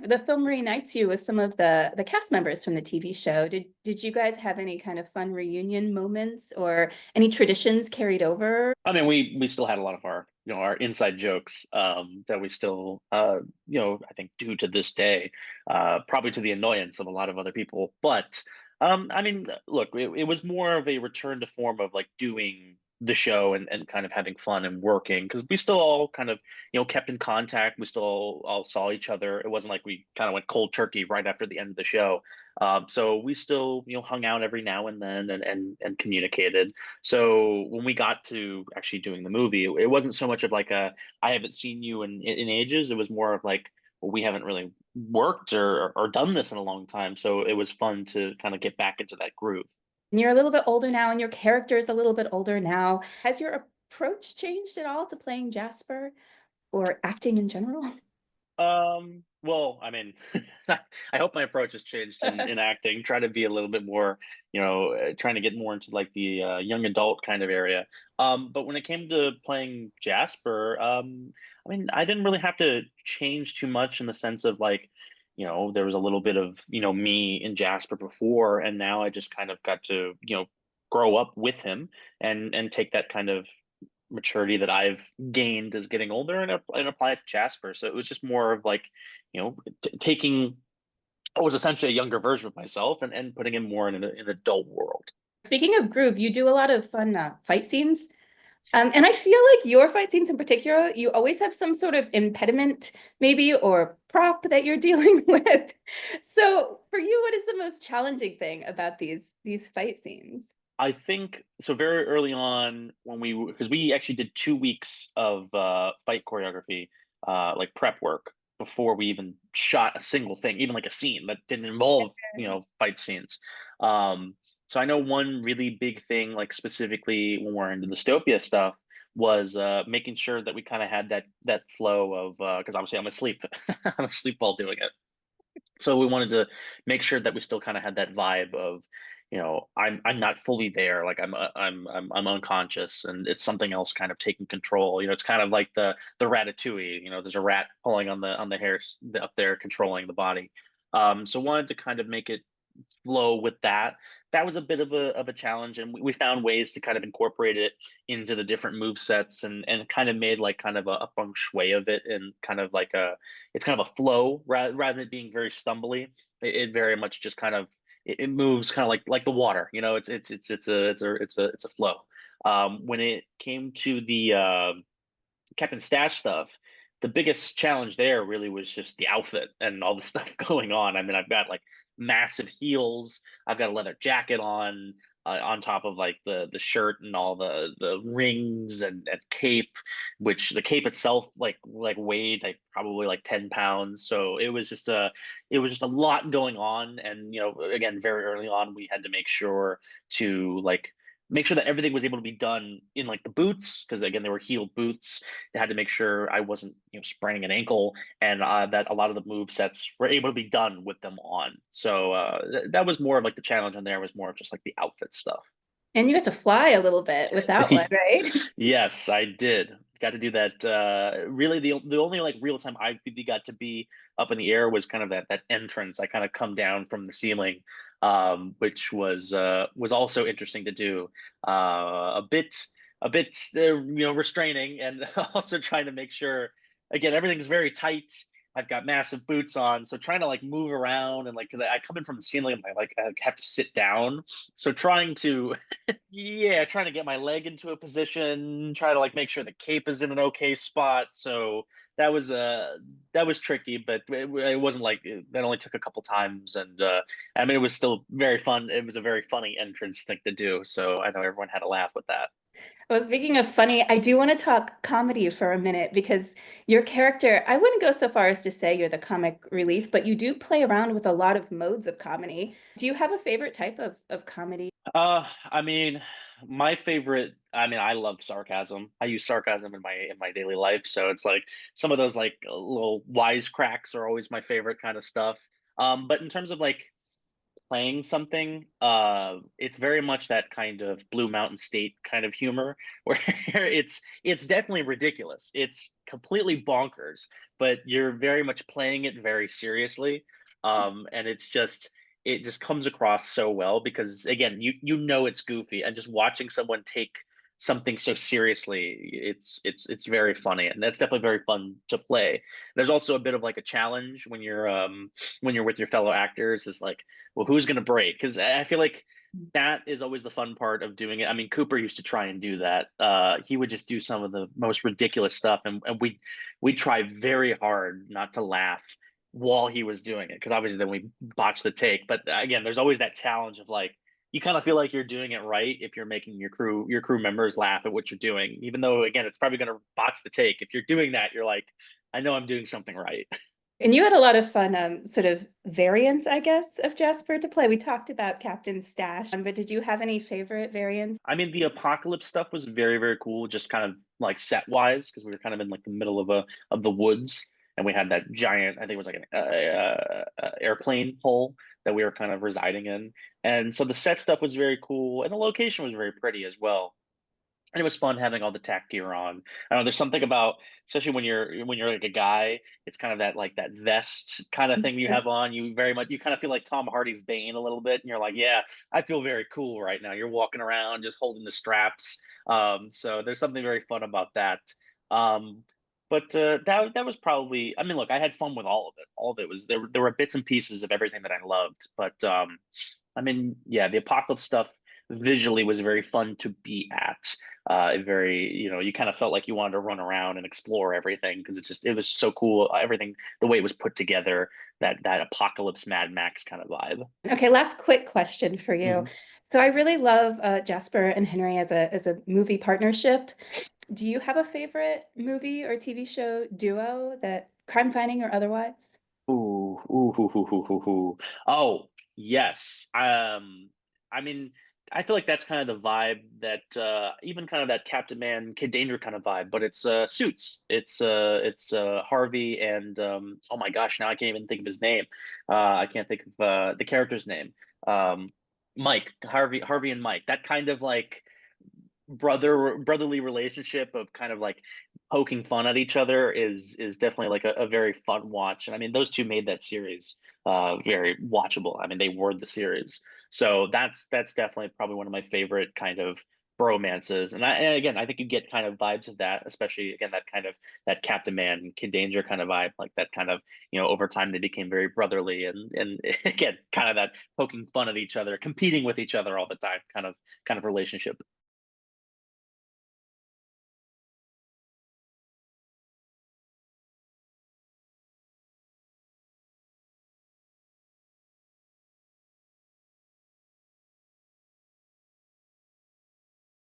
the film reunites you with some of the cast members from the TV show. Did you guys have any kind of fun reunion moments or any traditions carried over? I mean, we still had a lot of our our inside jokes that we still I think do to this day, probably to the annoyance of a lot of other people. But I mean, look, it was more of a return to form of like doing the show and kind of having fun and working because we still all kind of kept in contact. We still all saw each other. It wasn't like we kind of went cold turkey right after the end of the show. So we still hung out every now and then and communicated. So when we got to actually doing the movie, it wasn't so much of like a I haven't seen you in ages. It was more of like, well, we haven't really worked or done this in a long time. So it was fun to kind of get back into that groove. And you're a little bit older now, and your character is a little bit older now. Has your approach changed at all to playing Jasper or acting in general? Well, I mean, I hope my approach has changed in acting. Try to be a little bit more, trying to get more into like the young adult kind of area. But when it came to playing Jasper, I mean, I didn't really have to change too much in the sense of like, there was a little bit of, me in Jasper before, and now I just kind of got to, grow up with him and take that kind of maturity that I've gained as getting older and apply it to Jasper. So it was just more of like, taking I was essentially a younger version of myself and putting him more in an adult world. Speaking of groove, you do a lot of fun fight scenes. And I feel like your fight scenes in particular, you always have some sort of impediment, maybe, or prop that you're dealing with. So for you, what is the most challenging thing about these fight scenes? I think so. Very early on, when because we actually did 2 weeks of fight choreography, like prep work before we even shot a single thing, even like a scene that didn't involve fight scenes. So I know one really big thing, like specifically when we're in the dystopia stuff, was making sure that we kind of had that flow of because obviously I'm asleep, I'm asleep while doing it. So we wanted to make sure that we still kind of had that vibe of I'm not fully there, like I'm unconscious and it's something else kind of taking control. It's kind of like the Ratatouille. There's a rat pulling on the hairs up there controlling the body. So wanted to kind of make it flow with that. That was a bit of a challenge, and we found ways to kind of incorporate it into the different move sets and kind of made like kind of a feng shui of it and kind of like it's kind of a flow rather than it being very stumbly. It very much just kind of it moves kind of like the water. It's a flow. When it came to the Captain Stash stuff, the biggest challenge there really was just the outfit and all the stuff going on. I mean, I've got like massive heels. I've got a leather jacket on top of like the shirt and all the rings and cape, which the cape itself like weighed like probably like 10 pounds. So it was just a lot going on. And again, very early on, we had to to like make sure that everything was able to be done in like the boots because again they were heeled boots. They had to make sure I wasn't spraining an ankle and that a lot of the move sets were able to be done with them on. So that was more of like the challenge, and there was more of just like the outfit stuff. And you got to fly a little bit with that one, right? Yes, I did. Got to do that. Really, the only like real time I really got to be up in the air was kind of that entrance. I kind of come down from the ceiling, which was also interesting to do. A bit restraining, and also trying to make sure again everything's very tight. I've got massive boots on, so trying to like move around and like because I come in from the ceiling and I have to sit down. So trying to yeah, trying to get my leg into a position, try to like make sure the cape is in an okay spot. So that was that was tricky, but it wasn't like that only took a couple times, and I mean it was still very fun. It was a very funny entrance thing to do. So I know everyone had a laugh with that. Well, speaking of funny, I do want to talk comedy for a minute because your character, I wouldn't go so far as to say you're the comic relief, but you do play around with a lot of modes of comedy. Do you have a favorite type of comedy? I mean, my favorite. I mean, I love sarcasm. I use sarcasm in my daily life, so it's like some of those like little wisecracks are always my favorite kind of stuff. But in terms of like playing something, it's very much that kind of Blue Mountain State kind of humor where it's definitely ridiculous. It's completely bonkers, but you're very much playing it very seriously. And it just comes across so well because again, you know it's goofy, and just watching someone take something so seriously, it's very funny, and that's definitely very fun to play. There's also a bit of like a challenge when you're with your fellow actors, is like, well, who's going to break? Because I feel like that is always the fun part of doing it. I mean, Cooper used to try and do that. He would just do some of the most ridiculous stuff, and we try very hard not to laugh while he was doing it, because obviously then we botch the take. But again, there's always that challenge of like, you kind of feel like you're doing it right if you're making your crew members laugh at what you're doing, even though again it's probably going to botch the take. If you're doing that, you're like, I know I'm doing something right. And you had a lot of fun, sort of variants, I guess, of Jasper to play. We talked about Captain Stash, but did you have any favorite variants? I mean, the apocalypse stuff was very, very cool, just kind of like set wise, because we were kind of in like the middle of the woods, and we had that giant, I think it was like an airplane hole that we were kind of residing in, and so the set stuff was very cool, and the location was very pretty as well. And it was fun having all the tack gear on. I don't know, there's something about, especially when you're like a guy, it's kind of that like that vest kind of thing you have on. You very much you kind of feel like Tom Hardy's Bane a little bit, and you're like, yeah, I feel very cool right now. You're walking around just holding the straps. So there's something very fun about that. Um, but that was probably. I mean, look, I had fun with all of it. All of it was there. There were bits and pieces of everything that I loved, but I mean, yeah, the apocalypse stuff visually was very fun to be at. Very, you know, you kind of felt like you wanted to run around and explore everything because it was so cool. Everything, the way it was put together, that apocalypse Mad Max kind of vibe. Okay, last quick question for you. Mhm. So I really love Jasper and Henry as a movie partnership. Do you have a favorite movie or TV show duo that crime fighting or otherwise? Ooh. Oh, yes. I mean, I feel like that's kind of the vibe that even kind of that Captain Man, Kid Danger kind of vibe, but it's Suits. It's Harvey and oh my gosh, now I can't even think of his name. I can't think of the character's name. Um, Mike, Harvey and Mike. That kind of like brotherly relationship of kind of like poking fun at each other is definitely like a very fun watch. And I mean, those two made that series very watchable. I mean, they were the series. So that's definitely probably one of my favorite kind of bromances. And again, I think you get kind of vibes of that, especially again that kind of that Captain Man, Kid Danger kind of vibe, like that kind of, you know, over time they became very brotherly, and again, kind of that poking fun at each other, competing with each other all the time kind of relationship.